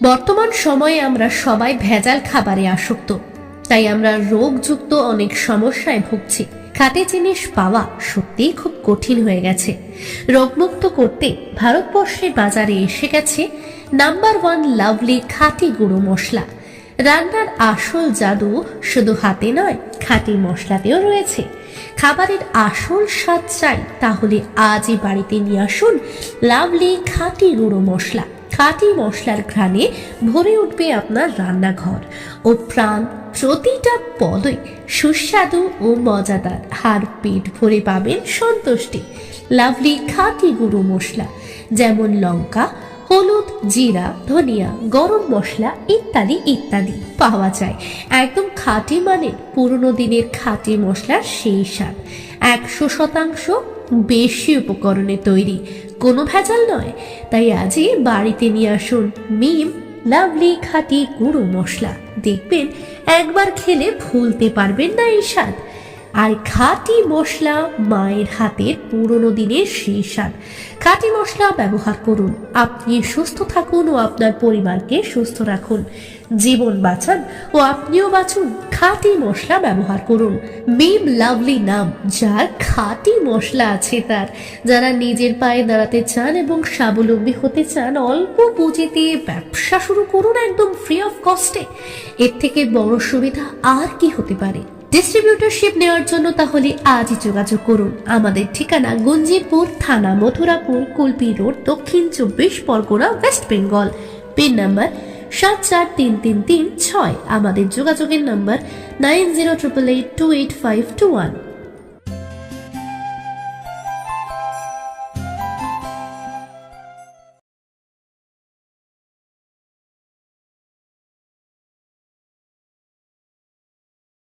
বর্তমান সময়ে আমরা সবাই ভেজাল খাবারে আসক্ত, তাই আমরা রোগযুক্ত অনেক সমস্যায় ভুগছি। খাঁটি জিনিস পাওয়া সত্যিই খুব কঠিন হয়ে গেছে। রোগমুক্ত করতে ভারতবর্ষের বাজারে এসে গেছে নাম্বার 1 লাভলি খাঁটি গুঁড়ো মশলা। রান্নার আসল জাদু শুধু হাতে নয়, খাঁটি মশলাতেও রয়েছে। খাবারের আসল স্বাদ চাই তাহলে আজই বাড়িতে নিয়ে আসুন লাভলি খাঁটি গুঁড়ো মশলা। খাঁটি মশলার ঘ্রাণে ভরে উঠবে আপনার রান্নাঘর ও প্রাণ। প্রতিটা পদই সুস্বাদু ও মজাদার, আর পেট ভরে পাবেন সন্তুষ্টি। লাভলি খাঁটি গুঁড়ো মশলা যেমন লঙ্কা, হলুদ, জিরা, ধনিয়া, গরম মশলা ইত্যাদি ইত্যাদি পাওয়া যায়। একদম খাঁটি মানে পুরনো দিনের খাঁটি মশলার সেই স্বাদ। 100% বেশি উপকরণে তৈরি, কোনো ভেজাল নয়। তাই আজই বাড়িতে নিয়ে আসুন মিম লাভলি খাঁটি গুঁড়ো মশলা। দেখবেন একবার খেলে ভুলতে পারবেন না এই স্বাদ। আর খাঁটি মশলা মায়ের হাতের পুরনো দিনের সেই স্বাদ। খাঁটি মশলা ব্যবহার করুন, আপনি সুস্থ থাকুন ও আপনার পরিবারকে সুস্থ রাখুন। জীবন বাঁচান ও আপনিও বাঁচুন। খাঁটি মশলা ব্যবহার করুন। মিম লাভলি নাম, যার খাঁটি মশলা আছে তার। যারা নিজের পায়ে দাঁড়াতে চান এবং স্বাবলম্বী হতে চান, অল্প পুঁজিতে ব্যবসা শুরু করুন একদম ফ্রি অফ কস্টে। এর থেকে বড় সুবিধা আর কি হতে পারে? ডিস্ট্রিবিউটরশিপ নেওয়ার জন্য তাহলে আজই যোগাযোগ করুন। আমাদের ঠিকানা গঞ্জিপুর থানা, মথুরাপুর, কুলপি রোড, দক্ষিণ 24 Pargana, West Bengal. Pin number 743336। আমাদের যোগাযোগের নাম্বার 9088288521।